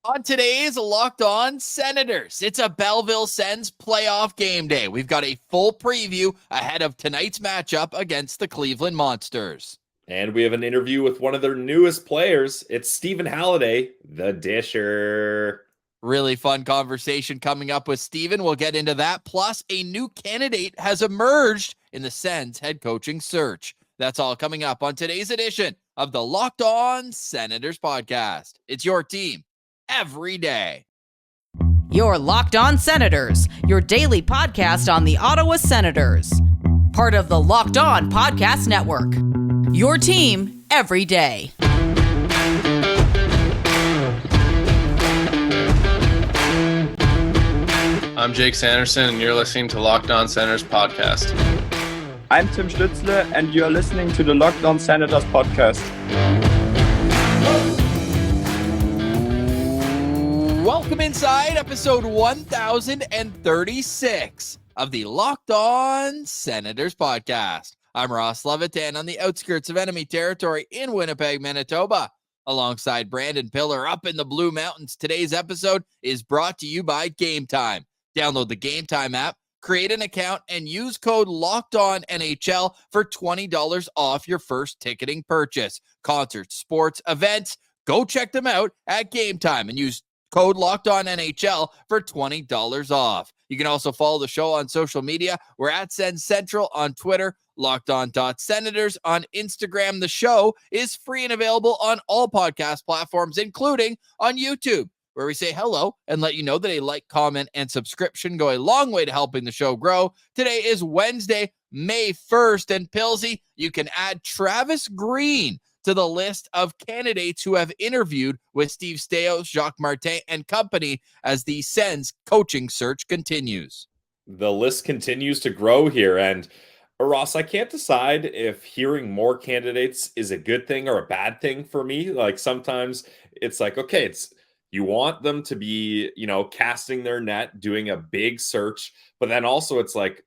On today's Locked On Senators, it's a Belleville Sens playoff game day. We've got a full preview ahead of tonight's matchup against the Cleveland Monsters. And we have an interview with one of their newest players. It's Stephen Halliday, the Disher. Really fun conversation coming up with Stephen. We'll get into that. Plus, a new candidate has emerged in the Sens head coaching search. That's all coming up on today's edition of the Locked On Senators podcast. It's your team every day. Your Locked On Senators, your daily podcast on the Ottawa Senators. Part of the Locked On Podcast Network. Your team every day. I'm Jake Sanderson, and you're listening to Locked On Senators podcast. I'm Tim Stützle, and you're listening to the Locked On Senators podcast. Welcome inside episode 1036 of the Locked On Senators podcast. I'm Ross Levitan on the outskirts of enemy territory in Winnipeg, Manitoba. Alongside Brandon Piller up in the Blue Mountains, today's episode is brought to you by Game Time. Download the Game Time app, create an account, and use code LOCKEDONNHL for $20 off your first ticketing purchase. Concerts, sports, events, go check them out at Game Time and use code LOCKEDONNHL for $20 off. You can also follow the show on social media. We're at Sens Central on Twitter, LockedOn.Senators on Instagram. The show is free and available on all podcast platforms, including on YouTube, where we say hello and let you know that a like, comment, and subscription go a long way to helping the show grow. Today is Wednesday, May 1st, and Pilsy, you can add Travis Green to the list of candidates who have interviewed with Steve Staios, Jacques Martin, and company as the Sens coaching search continues. The list continues to grow here, and Ross, I can't decide if hearing more candidates is a good thing or a bad thing for me. Like sometimes it's like, okay, you want them to be, casting their net, doing a big search, but then also it's like,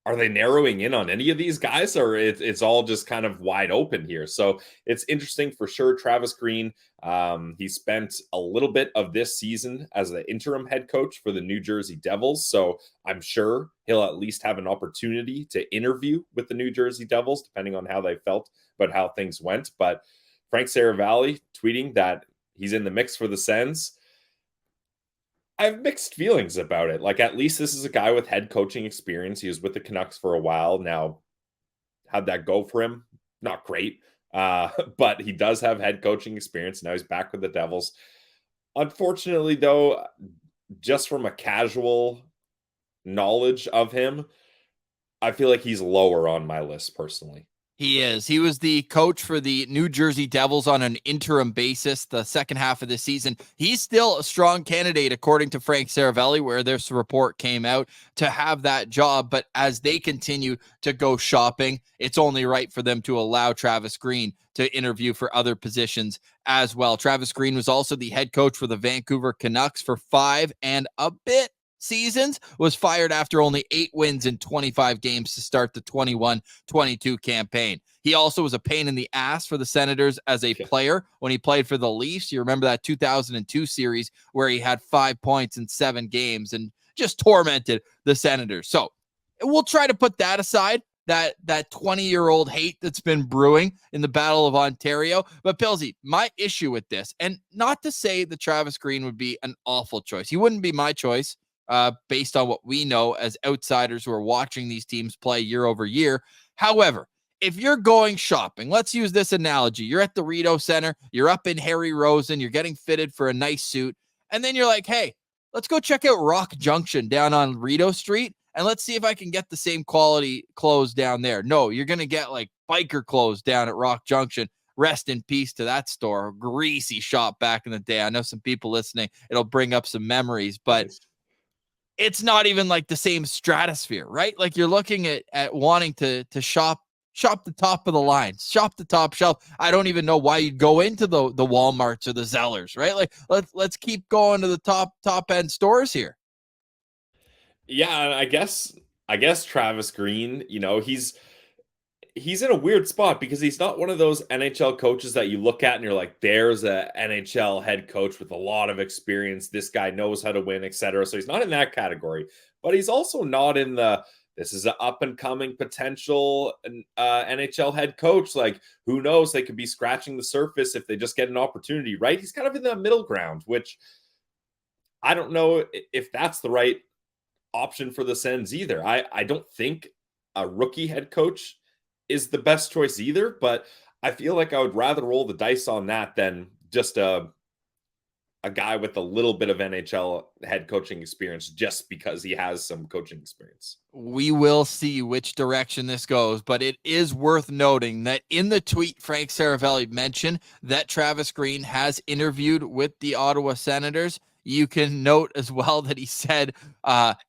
are they narrowing in on any of these guys, or it's all just kind of wide open here? So it's interesting for sure. Travis Green, he spent a little bit of this season as the interim head coach for the New Jersey Devils. So I'm sure he'll at least have an opportunity to interview with the New Jersey Devils, depending on how they felt about how things went. But Frank Saravalli tweeting that he's in the mix for the Sens. I have mixed feelings about it. Like, at least this is a guy with head coaching experience. He was with the Canucks for a while now. How'd that go for him? Not great. But he does have head coaching experience. Now he's back with the Devils. Unfortunately, though, just from a casual knowledge of him, I feel like he's lower on my list personally. He is. He was the coach for the New Jersey Devils on an interim basis the second half of the season. He's still a strong candidate, according to Frank Saravalli, where this report came out, to have that job. But as they continue to go shopping, it's only right for them to allow Travis Green to interview for other positions as well. Travis Green was also the head coach for the Vancouver Canucks for 5 and a bit seasons, was fired after only 8 wins in 25 games to start the 21-22 campaign. He also was a pain in the ass for the Senators as a player when he played for the Leafs. You remember that 2002 series where he had 5 points in 7 games and just tormented the Senators. So we'll try to put that aside, that 20-year-old hate that's been brewing in the Battle of Ontario. But Pilsy, my issue with this, and not to say that Travis Green would be an awful choice. He wouldn't be my choice. Based on what we know as outsiders who are watching these teams play year over year. However, if you're going shopping, let's use this analogy. You're at the Rideau Center, you're up in Harry Rosen, you're getting fitted for a nice suit, and then you're like, hey, let's go check out Rock Junction down on Rideau Street, and let's see if I can get the same quality clothes down there. No, you're going to get like biker clothes down at Rock Junction. Rest in peace to that store. Greasy shop back in the day. I know some people listening, it'll bring up some memories, but it's not even like the same stratosphere, right? Like you're looking at wanting to shop the top of the line, shop the top shelf. I don't even know why you'd go into the Walmarts or the Zellers, right? Like let's keep going to the top end stores here. Yeah, I guess Travis Green, he's in a weird spot because he's not one of those NHL coaches that you look at and you're like, there's a NHL head coach with a lot of experience. This guy knows how to win, etc. So he's not in that category, but he's also not in the, this is an up and coming potential NHL head coach. Like, who knows? They could be scratching the surface if they just get an opportunity, right? He's kind of in that middle ground, which I don't know if that's the right option for the Sens either. I don't think a rookie head coach is the best choice either, but I feel like I would rather roll the dice on that than just a guy with a little bit of NHL head coaching experience just because he has some coaching experience. We will see which direction this goes, but it is worth noting that in the tweet, Frank Saravelli mentioned that Travis Green has interviewed with the Ottawa Senators. You can note as well that he said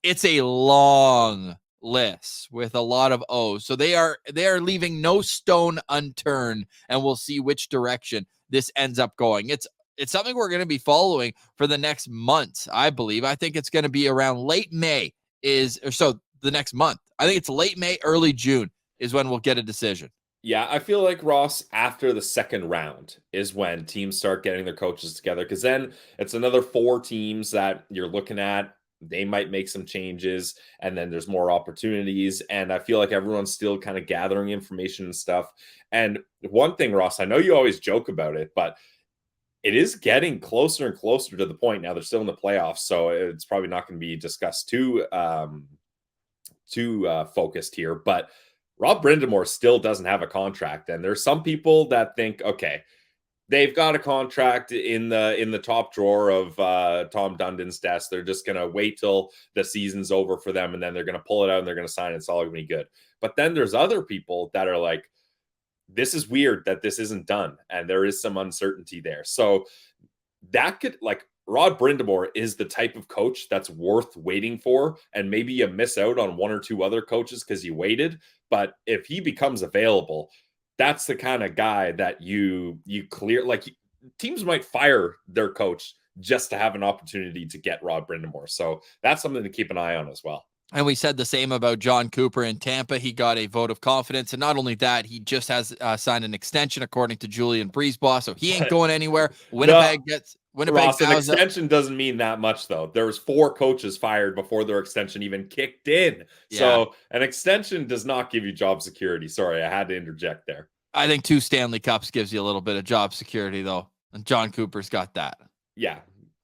it's a long list with a lot of O's. So they are leaving no stone unturned, and we'll see which direction this ends up going. It's something we're going to be following for the next month, I believe. I think it's going to be around late May the next month. I think it's late May, early June is when we'll get a decision. Yeah, I feel like, Ross, after the second round is when teams start getting their coaches together, because then it's another 4 teams that you're looking at. They might make some changes, and then there's more opportunities. And I feel like everyone's still kind of gathering information and stuff. And one thing, Ross, I know you always joke about it, but it is getting closer and closer to the point. Now they're still in the playoffs, so it's probably not going to be discussed too focused here. But Rob Brind'Amour still doesn't have a contract, and there's some people that think, okay, they've got a contract in the top drawer of Tom Dundon's desk. They're just going to wait till the season's over for them, and then they're going to pull it out and they're going to sign it. It's all going to be good. But then there's other people that are like, this is weird that this isn't done, and there is some uncertainty there. So that could, like, Rod Brind'Amour is the type of coach that's worth waiting for, and maybe you miss out on 1 or 2 other coaches because you waited. But if he becomes available, that's the kind of guy that you clear. Like, teams might fire their coach just to have an opportunity to get Rod Brind'Amour. So that's something to keep an eye on as well. And we said the same about John Cooper in Tampa. He got a vote of confidence. And not only that, he just has signed an extension, according to Julian Breezeball. So he ain't going anywhere. Winnipeg Ross, an extension doesn't mean that much, though. There was 4 coaches fired before their extension even kicked in. Yeah. So an extension does not give you job security. Sorry, I had to interject there. I think 2 Stanley Cups gives you a little bit of job security, though. And John Cooper's got that. Yeah,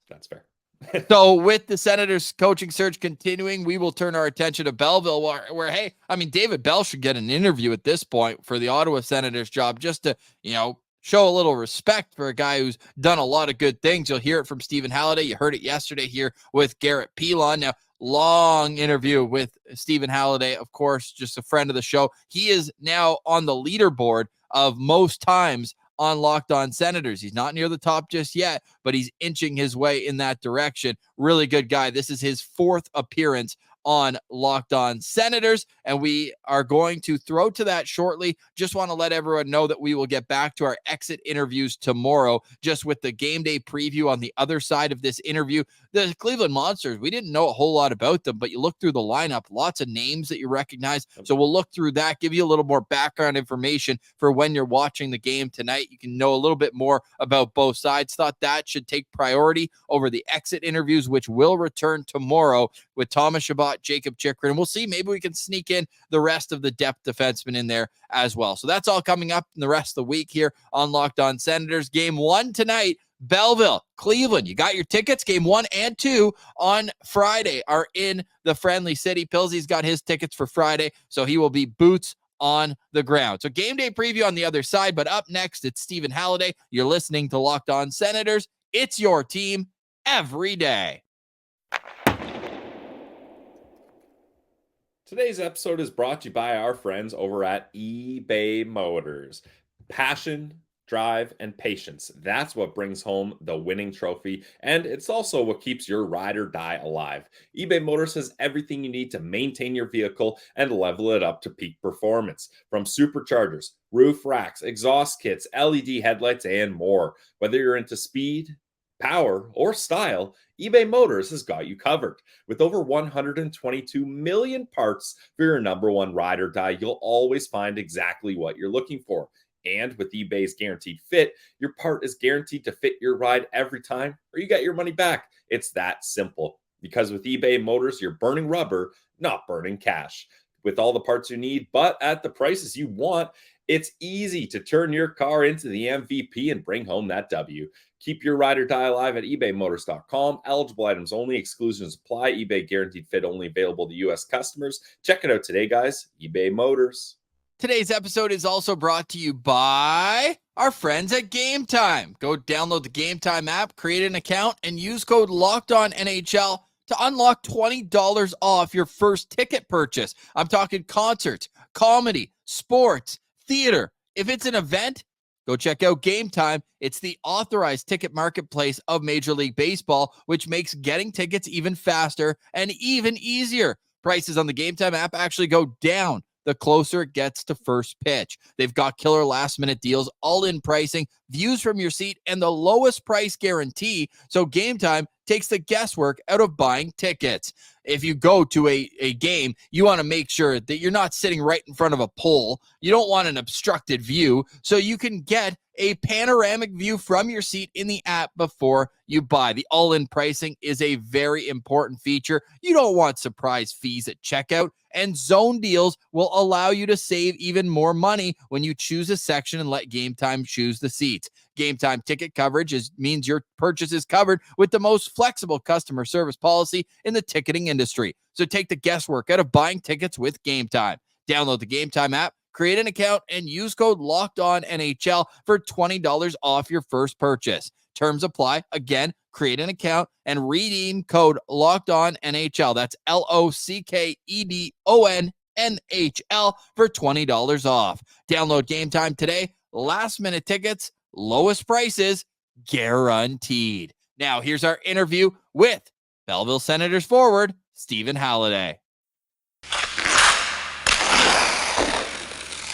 that's fair. So with the Senators coaching search continuing, we will turn our attention to Belleville, where, hey, I mean, David Bell should get an interview at this point for the Ottawa Senators job, just to, show a little respect for a guy who's done a lot of good things. You'll hear it from Stephen Halliday. You heard it yesterday here with Garrett Pilon. Now, long interview with Stephen Halliday, of course, just a friend of the show. He is now on the leaderboard of most times on Locked On Senators. He's not near the top just yet, but he's inching his way in that direction. Really good guy. This is his 4th appearance on Locked On Senators, and we are going to throw to that shortly. Just want to let everyone know that we will get back to our exit interviews tomorrow, just with the game day preview on the other side of this interview. The Cleveland Monsters, we didn't know a whole lot about them, but you look through the lineup, lots of names that you recognize. So we'll look through that, give you a little more background information for when you're watching the game tonight. You can know a little bit more about both sides. Thought that should take priority over the exit interviews, which will return tomorrow with Thomas Chabot, Jacob Chikrin. And we'll see, maybe we can sneak in the rest of the depth defensemen in there as well. So that's all coming up in the rest of the week here on Locked On Senators. Game 1 tonight, Belleville, Cleveland. You got your tickets. Game 1 and 2 on Friday are in the Friendly City. Pilsy's got his tickets for Friday, so he will be boots on the ground. So game day preview on the other side, but up next, it's Stephen Halliday. You're listening to Locked On Senators. It's your team every day. Today's episode is brought to you by our friends over at eBay Motors. Passion, drive, and patience. That's what brings home the winning trophy, and it's also what keeps your ride or die alive. eBay Motors has everything you need to maintain your vehicle and level it up to peak performance. From superchargers, roof racks, exhaust kits, LED headlights, and more. Whether you're into speed, power, or style, eBay Motors has got you covered. With over 122 million parts for your number one ride or die, you'll always find exactly what you're looking for. And with eBay's Guaranteed Fit, your part is guaranteed to fit your ride every time, or you get your money back. It's that simple. Because with eBay Motors, you're burning rubber, not burning cash. With all the parts you need, but at the prices you want, it's easy to turn your car into the MVP and bring home that W. Keep your ride or die alive at ebaymotors.com. Eligible items only. Exclusions apply. eBay Guaranteed Fit only available to U.S. customers. Check it out today, guys. eBay Motors. Today's episode is also brought to you by our friends at Game Time. Go download the Game Time app, create an account, and use code LOCKEDONNHL to unlock $20 off your first ticket purchase. I'm talking concerts, comedy, sports, theater. If it's an event, go check out Game Time. It's the authorized ticket marketplace of Major League Baseball, which makes getting tickets even faster and even easier. Prices on the Game Time app actually go down the closer it gets to first pitch. They've got killer last-minute deals, all-in pricing, views from your seat, and the lowest price guarantee, so Game Time takes the guesswork out of buying tickets. If you go to a game, you want to make sure that you're not sitting right in front of a pole. You don't want an obstructed view, so you can get a panoramic view from your seat in the app before you buy. The all-in pricing is a very important feature. You don't want surprise fees at checkout, and zone deals will allow you to save even more money when you choose a section and let Game Time choose the seats. Game Time ticket coverage means your purchase is covered with the most flexible customer service policy in the ticketing industry. So take the guesswork out of buying tickets with Game Time. Download the Game Time app, create an account, and use code LOCKEDONNHL for $20 off your first purchase. Terms apply. Again, create an account and redeem code LOCKEDONNHL. That's LOCKEDONNHL for $20 off. Download Game Time today. Last minute tickets, lowest prices, guaranteed. Now, here's our interview with Belleville Senators forward, Stephen Halliday.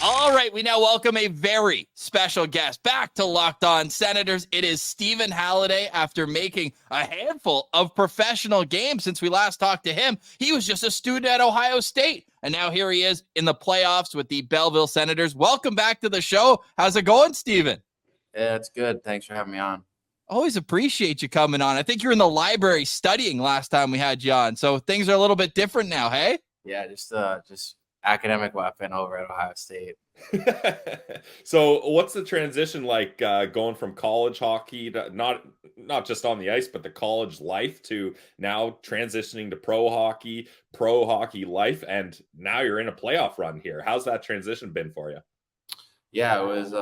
All right, we now welcome a very special guest back to Locked On Senators. It is Stephen Halliday. After making a handful of professional games since we last talked to him, he was just a student at Ohio State, and now here he is in the playoffs with the Belleville Senators. Welcome back to the show. How's it going, Stephen? Yeah, it's good. Thanks for having me on. Always appreciate you coming on. I think you were in the library studying last time we had you on, so things are a little bit different now, hey? Yeah, just academic weapon over at Ohio State. So what's the transition like going from college hockey to not just on the ice, but the college life to now transitioning to pro hockey life, and now you're in a playoff run here. How's that transition been for you? Yeah, it was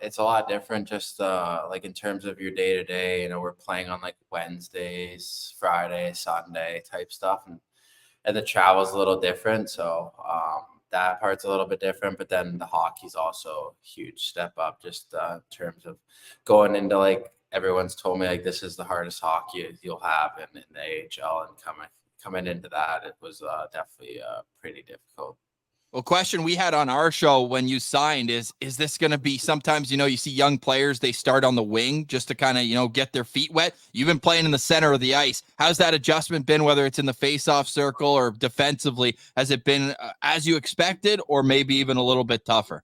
it's a lot different just like in terms of your day to day. You know, we're playing on like Wednesdays, Friday, Sunday type stuff, and the travel's a little different. So that part's a little bit different, but then the hockey's also a huge step up just in terms of going into, like, everyone's told me like this is the hardest hockey you'll have in the AHL, and coming into that, it was definitely pretty difficult. Well, question we had on our show when you signed is this going to be, sometimes, you see young players, they start on the wing just to kind of, get their feet wet. You've been playing in the center of the ice. How's that adjustment been, whether it's in the face-off circle or defensively? Has it been as you expected, or maybe even a little bit tougher?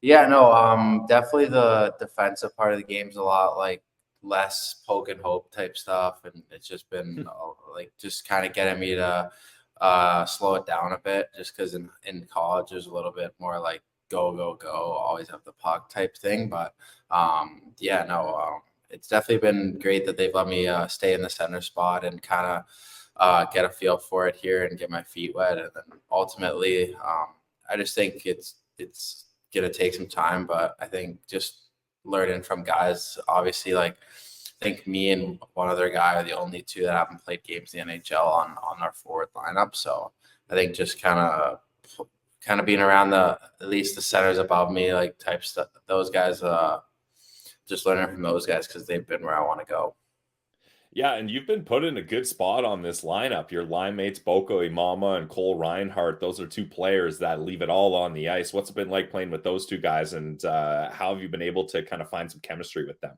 Yeah, no, definitely the defensive part of the game's a lot like less poke and hope type stuff. And it's just been like just kind of getting me to slow it down a bit, just because in college there's a little bit more like go, always have the puck type thing. But it's definitely been great that they've let me stay in the center spot and kind of get a feel for it here and get my feet wet. And then ultimately, I just think it's gonna take some time, but I think just learning from guys, obviously, like, I think me and one other guy are the only two that haven't played games in the NHL on our forward lineup. So I think just kind of being around at least the centers above me, like, type stuff, those guys, just learning from those guys, because they've been where I want to go. Yeah, and you've been put in a good spot on this lineup. Your line mates, Boko Imama and Cole Reinhardt, those are two players that leave it all on the ice. What's it been like playing with those two guys, and how have you been able to kind of find some chemistry with them?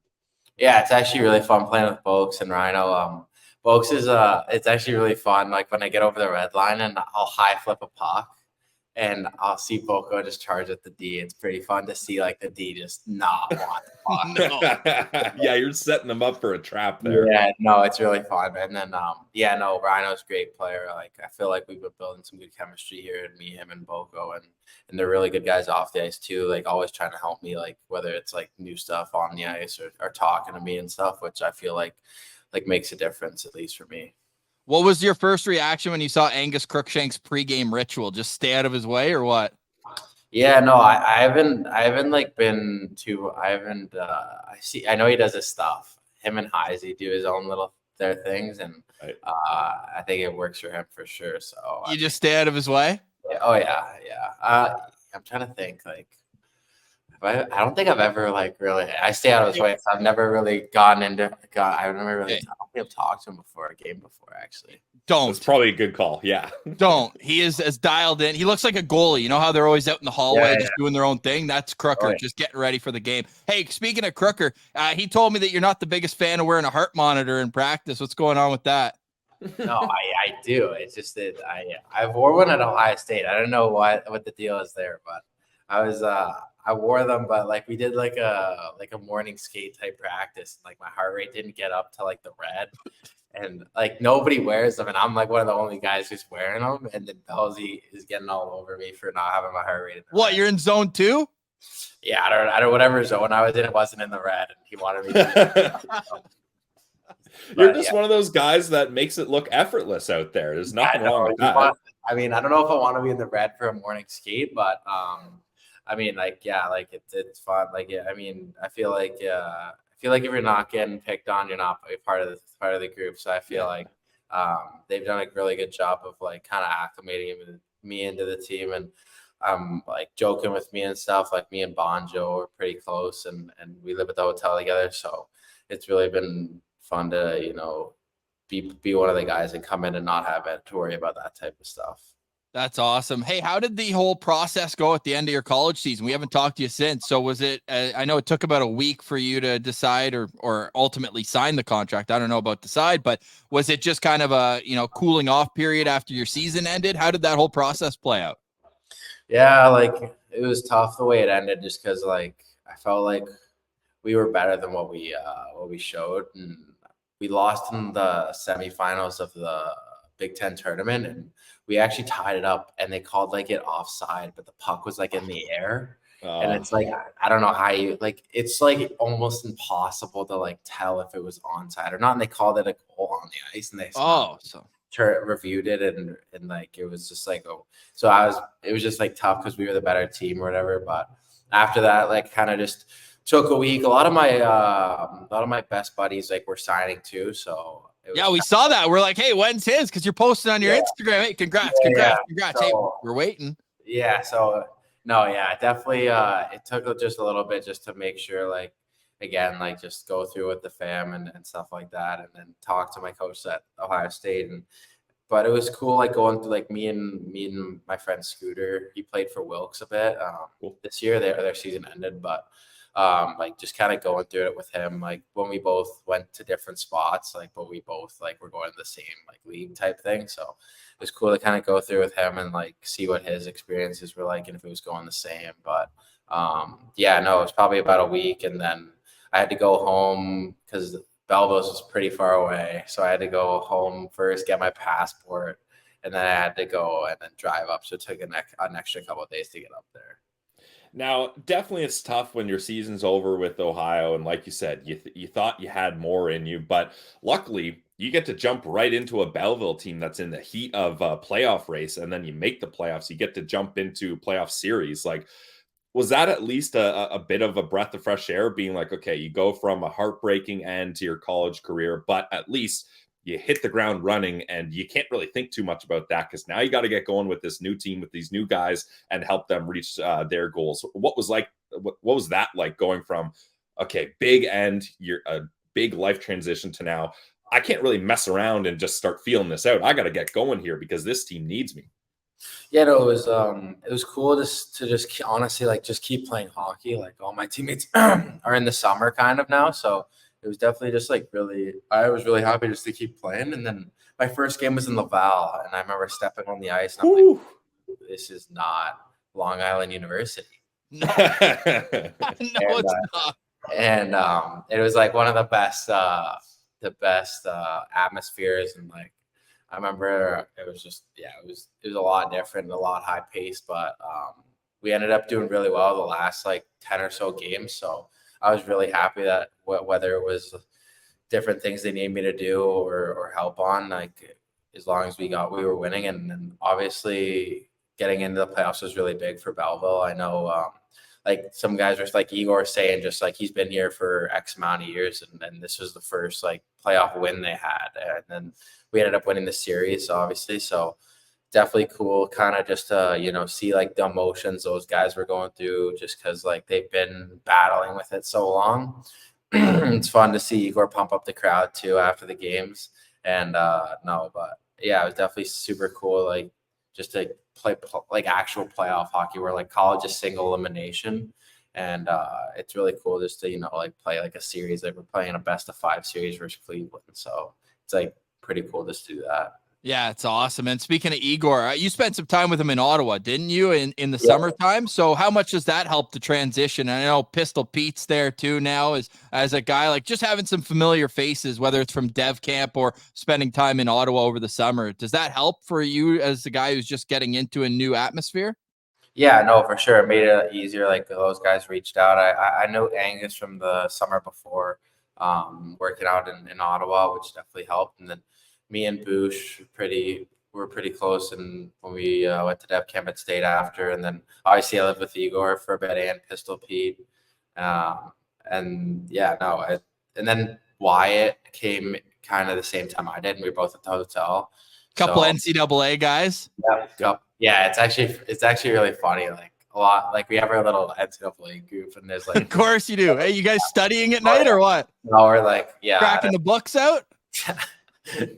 Yeah, it's actually really fun playing with Boaks and Rhino. Boaks is it's actually really fun. Like when I get over the red line and I'll high flip a puck and I'll see Boko just charge at the D. It's pretty fun to see like the D just not want the puck. Yeah, you're setting them up for a trap there. Yeah, no, it's really fun. And then Rhino's a great player. Like I feel like we've been building some good chemistry here, and me, him, and Boko, and they're really good guys off the ice too. Like always trying to help me, like whether it's like new stuff on the ice or talking to me and stuff, which I feel like makes a difference, at least for me. What was your first reaction when you saw Angus Crookshank's pregame ritual? Just stay out of his way or what? Yeah, no, I haven't like been to, I know he does his stuff. Him and Heisey do his own their things, and Right. I think it works for him for sure. So You just stay out of his way? oh yeah. I'm trying to think like, I don't think I've ever like really. I stay out of his way. So I've never really I've never really. I don't think I've talked to him before a game before actually. Don't. That's probably a good call. Yeah. Don't. He is as dialed in. He looks like a goalie. You know how they're always out in the hallway just doing their own thing? That's Crooker, just getting ready for the game. Hey, speaking of Crooker, he told me that you're not the biggest fan of wearing a heart monitor in practice. What's going on with that? No, I do. It's just that I wore one at Ohio State. I don't know what the deal is there, but I wore them, but like we did like a morning skate type practice. And, like my heart rate didn't get up to like the red, and like nobody wears them, and I'm like one of the only guys who's wearing them. And then Belsey is getting all over me for not having my heart rate in the What? red. You're in zone 2? Yeah, I don't whatever zone I was in, it wasn't in the red, and he wanted me to. You're just one of those guys that makes it look effortless out there. There's nothing wrong with that. I mean, I don't know if I want to be in the red for a morning skate, but I mean, like, yeah, like it's fun. Like, yeah, I mean, I feel like if you're not getting picked on, you're not a part of the group. So I feel like they've done a really good job of like kind of acclimating me into the team, and like joking with me and stuff. Like me and Bonjo are pretty close, and we live at the hotel together. So it's really been fun to be one of the guys and come in and not have to worry about that type of stuff. That's awesome. Hey, how did the whole process go at the end of your college season? We haven't talked to you since. So was it, I know it took about a week for you to decide or ultimately sign the contract. I don't know about decide, but was it just kind of a, cooling off period after your season ended? How did that whole process play out? Yeah, like it was tough the way it ended, just because like I felt like we were better than what we showed, and we lost in the semifinals of the Big Ten tournament, and we actually tied it up, and they called like it offside, but the puck was like in the air. And it's like, I don't know how you like, it's like almost impossible to like tell if it was onside or not. And they called it a goal on the ice, and they reviewed it, and like it was just like, it was just like tough because we were the better team or whatever. But after that, like kind of just took a week. A lot of my best buddies like were signing too, so. We saw that. We're like, hey, when's his? Because you're posting on your Instagram. Hey, congrats. So, hey, we're waiting. Yeah. So no, yeah, definitely. It took just a little bit just to make sure, like, again, like just go through with the fam and stuff like that, and then talk to my coach at Ohio State. But it was cool, like going through, like me and my friend Scooter. He played for Wilkes a bit this year. Their season ended, but. Like just kind of going through it with him, like when we both went to different spots, like but we both like were going to the same like league type thing. So it was cool to kind of go through with him and like see what his experiences were like and if it was going the same. But it was probably about a week, and then I had to go home because Belleville was pretty far away, so I had to go home first, get my passport, and then I had to go and then drive up. So it took an extra couple of days to get up there. Now, definitely it's tough when your season's over with Ohio. And like you said, you thought you had more in you, but luckily you get to jump right into a Belleville team that's in the heat of a playoff race. And then you make the playoffs, you get to jump into playoff series. Like, was that at least a bit of a breath of fresh air, being like, okay, you go from a heartbreaking end to your college career, but at least you hit the ground running and you can't really think too much about that because now you got to get going with this new team, with these new guys, and help them reach their goals. What was that like going from, okay, big end, you're a big life transition to now, I can't really mess around and just start feeling this out. I got to get going here because this team needs me. Yeah, no, it was cool to honestly like just keep playing hockey. Like all my teammates are in the summer kind of now, so it was definitely just like I was really happy just to keep playing. And then my first game was in Laval, and I remember stepping on the ice, and I'm like, this is not Long Island University. No, it's not. And it was like one of the best atmospheres, and like I remember it was just it was a lot different, a lot high paced, but we ended up doing really well the last like 10 or so games. So I was really happy that whether it was different things they needed me to do or help on, like as long as we were winning, and obviously getting into the playoffs was really big for Belleville. I know like some guys were like Igor saying, just like he's been here for X amount of years, and this was the first like playoff win they had, and then we ended up winning the series, obviously. So definitely cool, kind of just to see like the emotions those guys were going through, just because like they've been battling with it so long. It's fun to see Igor pump up the crowd too after the games, and it was definitely super cool, like just to play like actual playoff hockey where like college is single elimination, and it's really cool just to like play like a series, like we're playing a best of 5 series versus Cleveland, so it's like pretty cool just to do that. Yeah, it's awesome. And speaking of Igor, you spent some time with him in Ottawa, didn't you, in the summertime? So how much does that help the transition? I know Pistol Pete's there too now as a guy, like just having some familiar faces, whether it's from Dev Camp or spending time in Ottawa over the summer. Does that help for you as the guy who's just getting into a new atmosphere? Yeah, no, for sure. It made it easier. Like those guys reached out. I know Angus from the summer before, working out in Ottawa, which definitely helped. And then me and Boosh were pretty close, and when we went to Dev Camp at State after, and then obviously I lived with Igor for a bit and Pistol Pete, and then Wyatt came kind of the same time I did, and we were both at the hotel. Couple NCAA guys. Yeah, it's actually really funny. Like a lot, like we have our little NCAA group, and there's like, of course you do. Hey, you guys studying at night or what? No, we're like cracking the books out.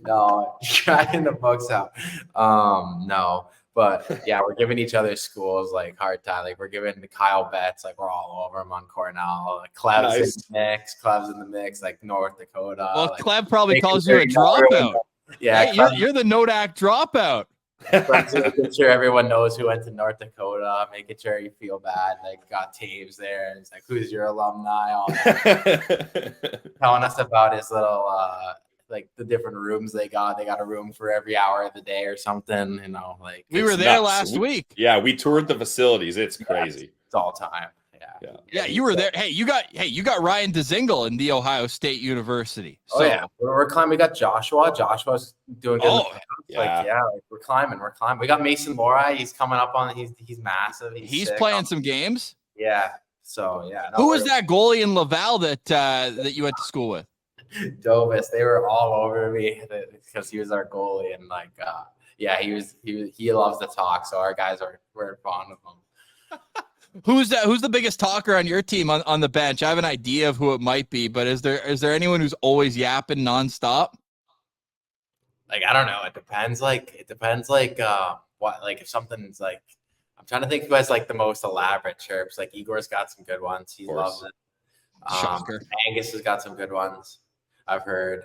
No, cracking the books out. No, but yeah, we're giving each other schools like hard time. Like we're giving the Kyle Betts, like we're all over him on Cornell. Like Clev's in the mix, like North Dakota. Well, like, Clev probably calls you a dropout. Yeah, hey, you're the Nodak dropout. Making sure everyone knows who went to North Dakota, making sure you feel bad. Like got teams there, and it's like, who's your alumni? All that. Telling us about his little like the different rooms they got. They got a room for every hour of the day or something. Like we were there last week. Yeah, we toured the facilities. It's crazy. It's all time. Yeah, you were there. Hey, you got Ryan DeZingle in the Ohio State University. So. Oh yeah, we're climbing. We got Joshua. Joshua's doing good. Like we're climbing. We got Mason Lorai. He's coming up on. He's massive. He's playing some games. Yeah. So yeah. Who was that goalie in Laval that you went to school with? Dovis. They were all over me because he was our goalie, and like he loves to talk. So our guys were fond of him. Who's the biggest talker on your team on the bench? I have an idea of who it might be, but is there anyone who's always yapping nonstop? Like I don't know. It depends. What if something's like, I'm trying to think who has like the most elaborate chirps. Like Igor's got some good ones. He loves it. Shocker. Angus has got some good ones. I've heard.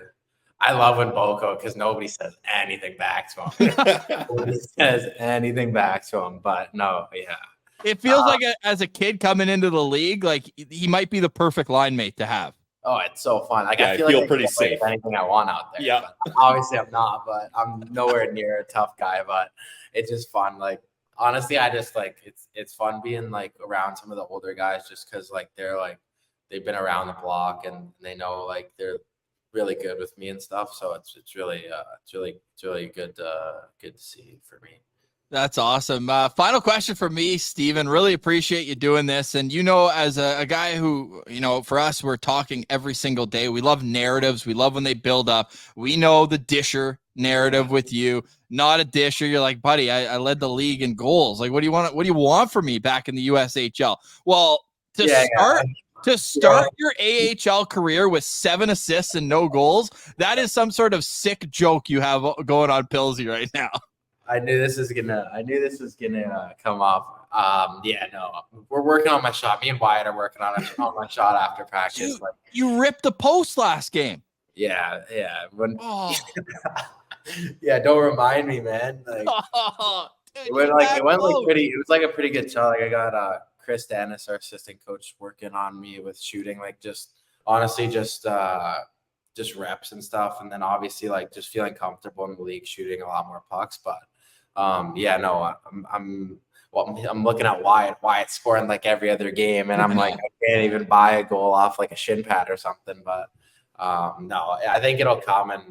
I love when Boko, because nobody says anything back to him. Nobody says anything back to him. But no, yeah. It feels like as a kid coming into the league, like he might be the perfect line mate to have. Oh, it's so fun. Like I feel like pretty safe. Anything I want out there. Yeah. But obviously I'm not, but I'm nowhere near a tough guy. But it's just fun. Like honestly, I just like it's fun being like around some of the older guys, just because like they've been around the block and they know like they're really good with me and stuff. So it's really good to see for me. That's awesome. Final question for me, Stephen. Really appreciate you doing this. And, as a guy who, for us, we're talking every single day. We love narratives. We love when they build up. We know the Disher narrative with you. Not a Disher. You're like, buddy, I led the league in goals. Like, what do you want from me back in the USHL? Well, to start your AHL career with 7 assists and no goals, that is some sort of sick joke you have going on Pilsy right now. I knew this was gonna come up. Yeah, no, we're working on my shot. Me and Wyatt are working on my shot after practice. Dude, you ripped the post last game. Yeah. Oh. Yeah, don't remind me, man. Like Dude, it went like pretty. It was like a pretty good shot. Like I got Chris Dennis, our assistant coach, working on me with shooting. Like just honestly, just reps and stuff, and then obviously like just feeling comfortable in the league, shooting a lot more pucks. But yeah, no, I'm looking at Wyatt scoring like every other game, and I'm like, I can't even buy a goal off like a shin pad or something. But no, I think it'll come, and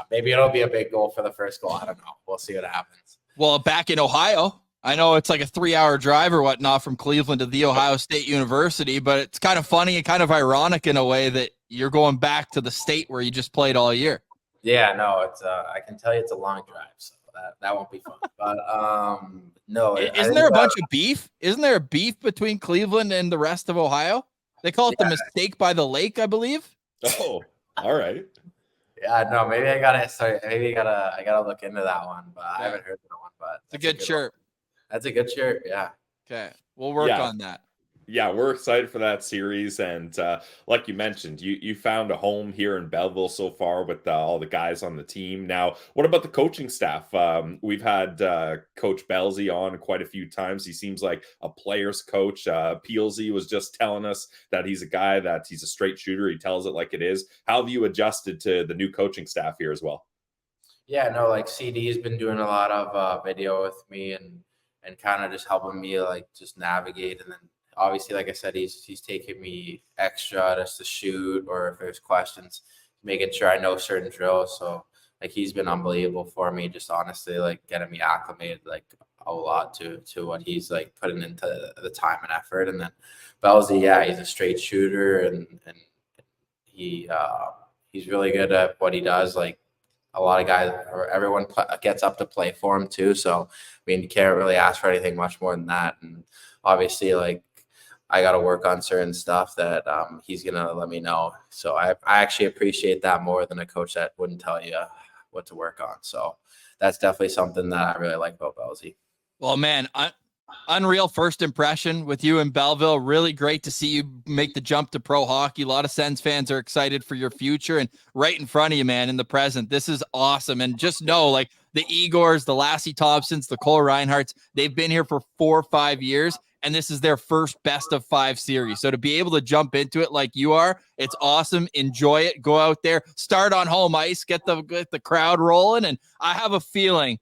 maybe it'll be a big goal for the first goal. I don't know. We'll see what happens. Well, back in Ohio, I know it's like a 3-hour drive or whatnot from Cleveland to the Ohio State University, but it's kind of funny and kind of ironic in a way that you're going back to the state where you just played all year. Yeah, no, it's I can tell you it's a long drive, so that won't be fun. But no, isn't there a bunch of beef? Isn't there a beef between Cleveland and the rest of Ohio? They call it the mistake by the lake, I believe. Oh, all right. Yeah, no, maybe I gotta look into that one, but I haven't heard that one. But it's a good shirt. That's a good shirt. Yeah. Okay, we'll work on that. Yeah, we're excited for that series, and like you mentioned, you found a home here in Belleville so far with all the guys on the team. Now, what about the coaching staff? We've had Coach Belzy on quite a few times. He seems like a player's coach. Peelsy was just telling us that he's a guy that he's a straight shooter. He tells it like it is. How have you adjusted to the new coaching staff here as well? Yeah, no, like CD's been doing a lot of video with me and kind of just helping me like just navigate, and then obviously, like I said, he's taking me extra just to shoot, or if there's questions, making sure I know certain drills. So like he's been unbelievable for me, just honestly like getting me acclimated like a lot to what he's like putting into the time and effort. And then Belzy, yeah, he's a straight shooter, and he's really good at what he does. Like a lot of guys, or everyone gets up to play for him too. So I mean, you can't really ask for anything much more than that. And obviously, like I got to work on certain stuff that he's going to let me know. So I actually appreciate that more than a coach that wouldn't tell you what to work on. So that's definitely something that I really like about Belzy. Well, man, unreal first impression with you in Belleville. Really great to see you make the jump to pro hockey. A lot of Sens fans are excited for your future, and right in front of you, man, in the present. This is awesome. And just know, like the Igors, the Lassie Thompsons, the Cole Reinhardts, they've been here for 4 or 5 years, and this is their first best of 5 series. So to be able to jump into it like you are, it's awesome. Enjoy it. Go out there, start on home ice, get the crowd rolling. And I have a feeling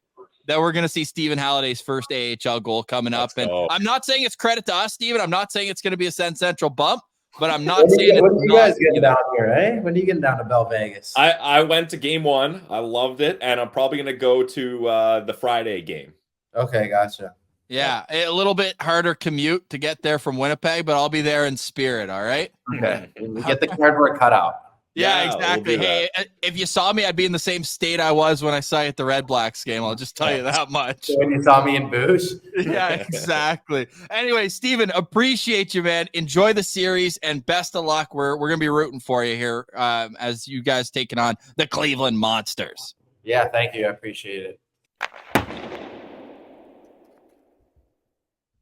that we're going to see Stephen Halliday's first AHL goal coming up. And I'm not saying it's credit to us, Stephen. I'm not saying it's going to be a Sens Central bump, but I'm not saying when you guys getting down here, eh? When are you getting down to Bell Vegas? I went to game 1. I loved it, and I'm probably going to go to the Friday game. Okay, gotcha. Yeah, a little bit harder commute to get there from Winnipeg, but I'll be there in spirit, all right? Okay. We get the cardboard cutout. Yeah, exactly. Hey, if you saw me, I'd be in the same state I was when I saw you at the Red Blacks game. I'll just tell you that much. When you saw me in Boosh? Yeah, exactly. Anyway, Stephen, appreciate you, man. Enjoy the series, and best of luck. We're going to be rooting for you here as you guys taking on the Cleveland Monsters. Yeah, thank you. I appreciate it.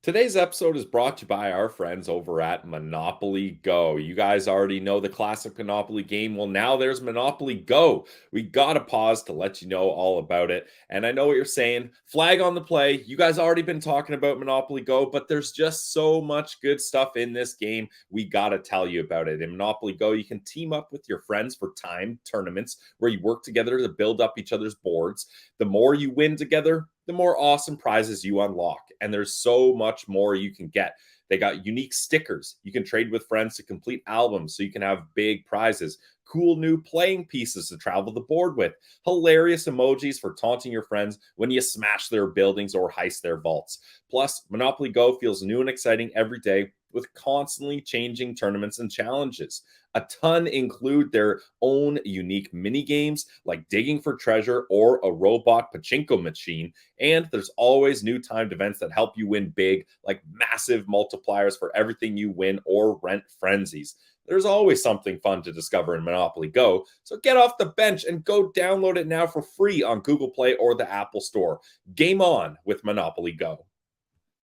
Today's episode is brought to you by our friends over at Monopoly Go. You guys already know the classic Monopoly game. Well, now there's Monopoly Go. We got to pause to let you know all about it. And I know what you're saying. Flag on the play. You guys already been talking about Monopoly Go, but there's just so much good stuff in this game. We got to tell you about it. In Monopoly Go, you can team up with your friends for timed tournaments where you work together to build up each other's boards. The more you win together, the more awesome prizes you unlock. And there's so much more you can get. They got unique stickers. You can trade with friends to complete albums so you can have big prizes. Cool new playing pieces to travel the board with. Hilarious emojis for taunting your friends when you smash their buildings or heist their vaults. Plus, Monopoly Go feels new and exciting every day with constantly changing tournaments and challenges. A ton include their own unique mini games like digging for treasure or a robot pachinko machine. And there's always new timed events that help you win big, like massive multipliers for everything you win or rent frenzies. There's always something fun to discover in Monopoly Go, so get off the bench and go download it now for free on Google Play or the Apple Store. Game on with Monopoly Go.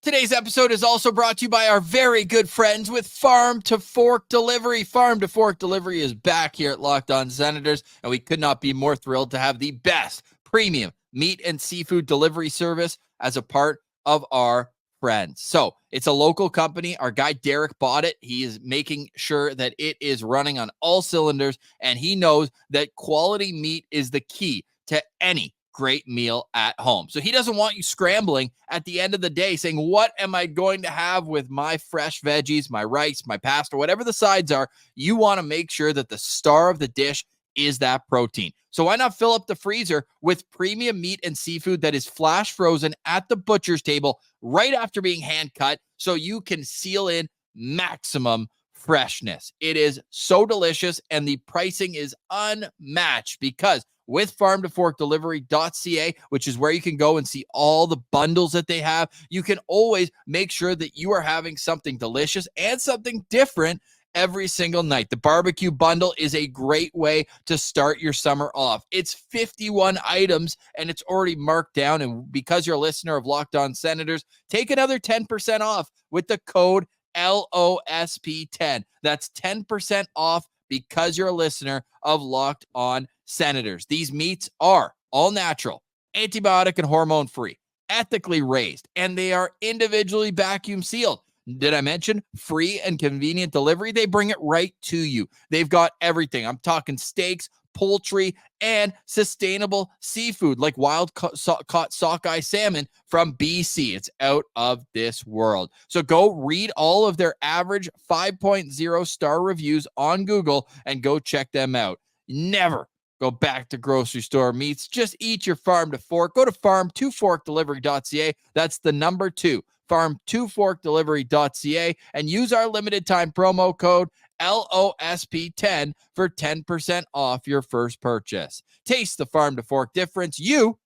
Today's episode is also brought to you by our very good friends with Farm to Fork Delivery. Farm to Fork Delivery is back here at Locked On Senators, and we could not be more thrilled to have the best premium meat and seafood delivery service as a part of our friends. So it's a local company. Our guy Derek bought it. He is making sure that it is running on all cylinders, and he knows that quality meat is the key to any great meal at home. So he doesn't want you scrambling at the end of the day saying, what am I going to have with my fresh veggies, my rice, my pasta, whatever the sides are? You want to make sure that the star of the dish is that protein. So why not fill up the freezer with premium meat and seafood that is flash frozen at the butcher's table right after being hand cut, so you can seal in maximum freshness. It is so delicious, and the pricing is unmatched because with farmtoforkdelivery.ca, which is where you can go and see all the bundles that they have, you can always make sure that you are having something delicious and something different every single night. The barbecue bundle is a great way to start your summer off. It's 51 items and it's already marked down. And because you're a listener of Locked On Senators, take another 10% off with the code LOSP10. That's 10% off because you're a listener of Locked On Senators. These meats are all natural, antibiotic and hormone free, ethically raised, and they are individually vacuum sealed. Did I mention free and convenient delivery? They bring it right to you. They've got everything. I'm talking steaks, poultry, and sustainable seafood like wild caught sockeye salmon from BC. It's out of this world. So go read all of their average 5.0 star reviews on Google and go check them out. Never go back to grocery store meats. Just eat your farm to fork. Go to farm2forkdelivery.ca. That's the number 2, farm2forkdelivery.ca, and use our limited time promo code LOSP10 for 10% off your first purchase. Taste the farm to fork difference. You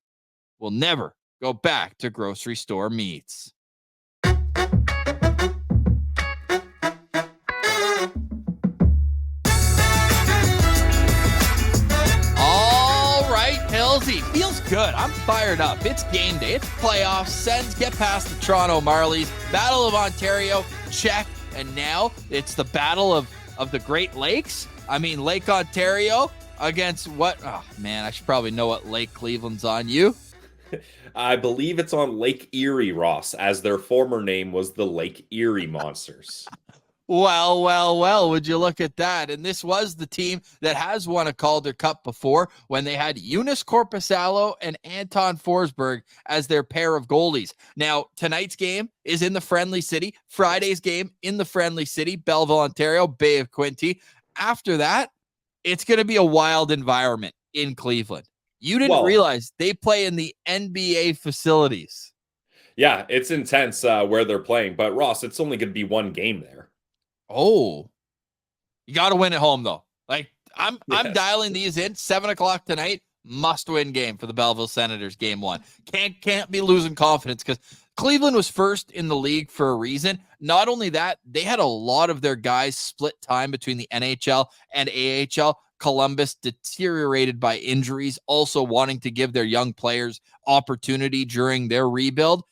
will never go back to grocery store meats. Hillsy, feels good. I'm fired up. It's game day. It's playoffs. Sens get past the Toronto Marlies. Battle of Ontario, check. And now it's the battle of the Great Lakes. I mean, Lake Ontario against what? Oh, man, I should probably know what Lake Cleveland's on. You? I believe it's on Lake Erie, Ross, as their former name was the Lake Erie Monsters. Well, would you look at that? And this was the team that has won a Calder Cup before when they had Eunice Korpisalo and Anton Forsberg as their pair of goalies. Now, tonight's game is in the Friendly City. Friday's game in the Friendly City, Belleville, Ontario, Bay of Quinte. After that, it's going to be a wild environment in Cleveland. You didn't realize they play in the NBA facilities. Yeah, it's intense where they're playing. But, Ross, it's only going to be one game there. Oh, you got to win at home, though. Like, I'm dialing these in. 7:00 tonight, must-win game for the Belleville Senators, game 1. Can't be losing confidence because Cleveland was first in the league for a reason. Not only that, they had a lot of their guys split time between the NHL and AHL. Columbus deteriorated by injuries, also wanting to give their young players opportunity during their rebuild.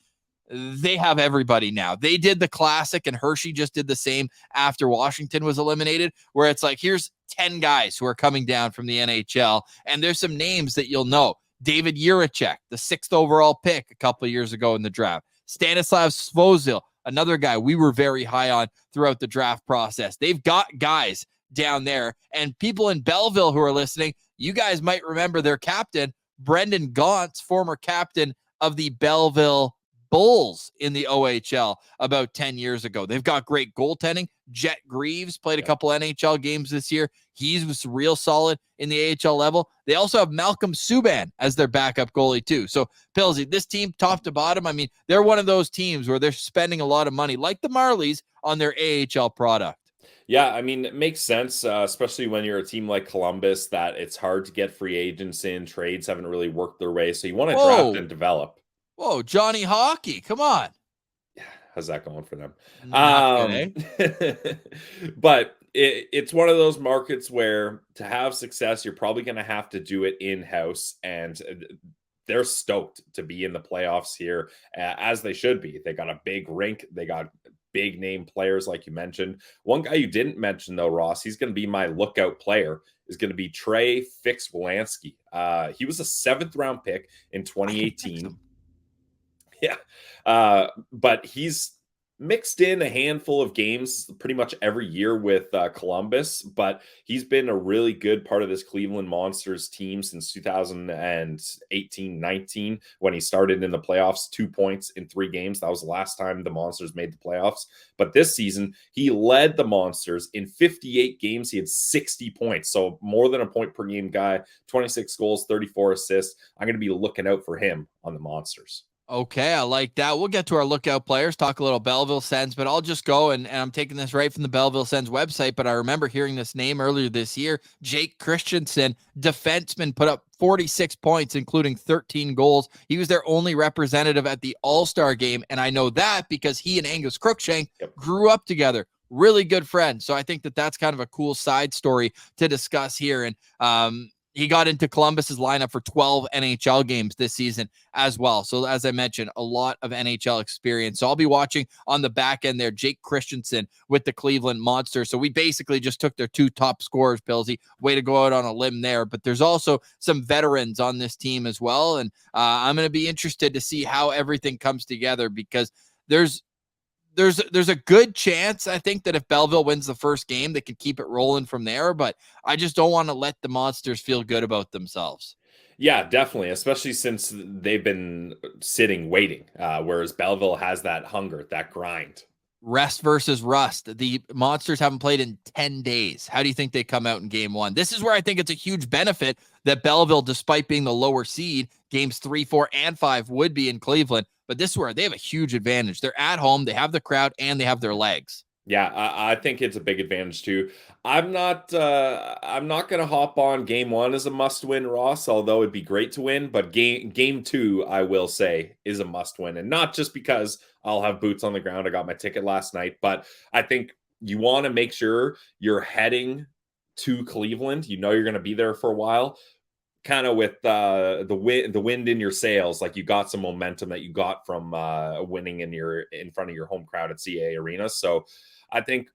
They have everybody now. They did the classic, and Hershey just did the same after Washington was eliminated, where it's like, here's 10 guys who are coming down from the NHL, and there's some names that you'll know. David Jiricek, the 6th overall pick a couple of years ago in the draft. Stanislav Svozil, another guy we were very high on throughout the draft process. They've got guys down there, and people in Belleville who are listening, you guys might remember their captain, Brendan Gauntz, former captain of the Belleville Bulls in the OHL about 10 years ago. They've got great goaltending. Jet Greaves played a couple NHL games this year. He was real solid in the AHL level. They also have Malcolm Subban as their backup goalie too. So, Pillsy, this team top to bottom, I mean, they're one of those teams where they're spending a lot of money, like the Marlies, on their AHL product. Yeah, I mean, it makes sense, especially when you're a team like Columbus, that it's hard to get free agents in. Trades haven't really worked their way. So you want to draft and develop. Whoa, Johnny Hockey, come on. How's that going for them? Not good, eh? But it's one of those markets where to have success, you're probably going to have to do it in-house, and they're stoked to be in the playoffs here, as they should be. They got a big rink. They got big name players, like you mentioned. One guy you didn't mention, though, Ross, he's going to be my lookout player, is going to be Trey Fix-Wolansky. He was a 7th-round pick in 2018. Yeah. But he's mixed in a handful of games pretty much every year with Columbus, but he's been a really good part of this Cleveland Monsters team since 2018-19 when he started in the playoffs, 2 points in 3 games. That was the last time the Monsters made the playoffs. But this season, he led the Monsters in 58 games. He had 60 points, so more than a point per game guy, 26 goals, 34 assists. I'm going to be looking out for him on the Monsters. Okay, I like that. We'll get to our lookout players, talk a little Belleville Sens, but I'll just go, and I'm taking this right from the Belleville Sens website, but I remember hearing this name earlier this year. Jake Christensen, defenseman, put up 46 points, including 13 goals. He was their only representative at the All-Star game, and I know that because he and Angus Crookshank grew up together. Really good friends. So I think that that's kind of a cool side story to discuss here. And he got into Columbus's lineup for 12 NHL games this season as well. So as I mentioned, a lot of NHL experience. So I'll be watching on the back end there, Jake Christensen with the Cleveland Monsters. So we basically just took their 2 top scorers, Pillsy. Way to go out on a limb there. But there's also some veterans on this team as well. And I'm going to be interested to see how everything comes together, because there's a good chance, I think, that if Belleville wins the first game, they can keep it rolling from there. But I just don't want to let the Monsters feel good about themselves. Yeah, definitely, especially since they've been sitting waiting, whereas Belleville has that hunger, that grind. Rest versus rust. The Monsters haven't played in 10 days. How do you think they come out in game 1? This is where I think it's a huge benefit that Belleville, despite being the lower seed, games 3, 4, and 5 would be in Cleveland. But this is where they have a huge advantage. They're at home, they have the crowd, and they have their legs. Yeah, I think it's a big advantage too. I'm not going to hop on game 1 as a must-win, Ross, although it'd be great to win. But game 2, I will say, is a must-win, and not just because I'll have boots on the ground. I got my ticket last night, but I think you want to make sure you're heading to Cleveland. You know you're going to be there for a while, kind of with the wind in your sails, like you got some momentum that you got from winning in front of your home crowd at CA Arena. So I think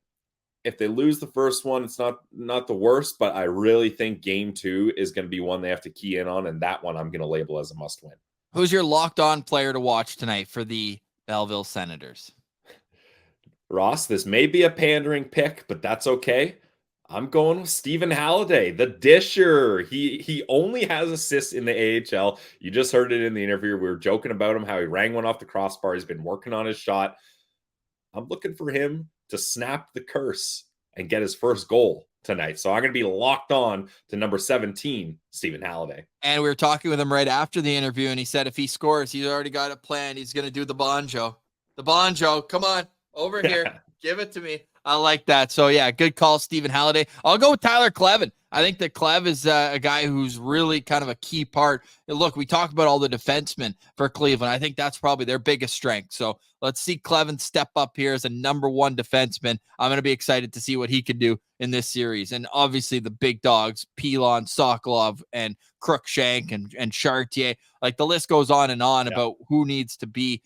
if they lose the first one, it's not the worst, but I really think game 2 is going to be one they have to key in on, and that one I'm going to label as a must-win. Who's your locked-on player to watch tonight for the Belleville Senators? Ross, this may be a pandering pick, but that's okay. I'm going with Stephen Halliday, the disher. He only has assists in the AHL. You just heard it in the interview. We were joking about him, how he rang one off the crossbar. He's been working on his shot. I'm looking for him to snap the curse and get his first goal tonight. So I'm going to be locked on to number 17, Stephen Halliday. And we were talking with him right after the interview, and he said if he scores, he's already got it planned. He's going to do the banjo. The banjo, come on, over here. Give it to me. I like that. So, yeah, good call, Stephen Halliday. I'll go with Tyler Clevin. I think that Clev is a guy who's really kind of a key part. And look, we talk about all the defensemen for Cleveland. I think that's probably their biggest strength. So let's see Clevin step up here as a number 1 defenseman. I'm going to be excited to see what he can do in this series. And obviously the big dogs, Pilon, Sokolov, and Crookshank, and Chartier. Like the list goes on and on about who needs to be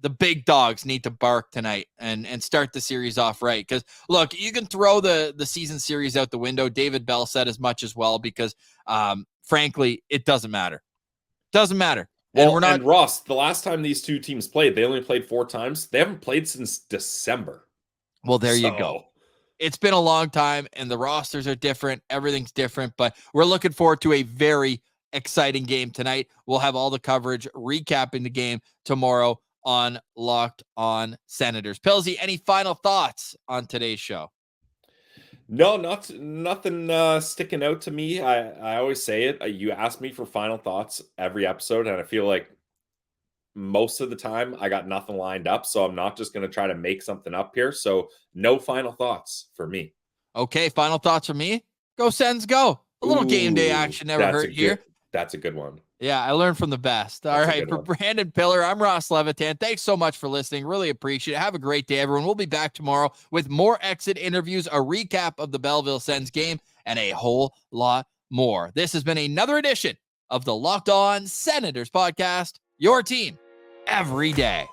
the big dogs need to bark tonight and start the series off right. Because, look, you can throw the season series out the window. David Bell said as much as well because, frankly, it doesn't matter. Doesn't matter. Well, and Ross, the last time these two teams played, they only played 4 times. They haven't played since December. Well, there you go. It's been a long time, and the rosters are different. Everything's different, but we're looking forward to a very exciting game tonight. We'll have all the coverage recapping the game tomorrow on Locked On Senators. Pillsy, any final thoughts on today's show? No, nothing sticking out to me. I always say it. You ask me for final thoughts every episode, and I feel like most of the time I got nothing lined up, so I'm not just going to try to make something up here. So no final thoughts for me. Okay, final thoughts for me. Go Sens, go. A little game day action never hurt here. That's a good one. Yeah, I learned from the best. All That's a right, good for one. Brandon Piller, I'm Ross Levitan. Thanks so much for listening. Really appreciate it. Have a great day, everyone. We'll be back tomorrow with more exit interviews, a recap of the Belleville Sens game, and a whole lot more. This has been another edition of the Locked On Senators podcast, your team every day.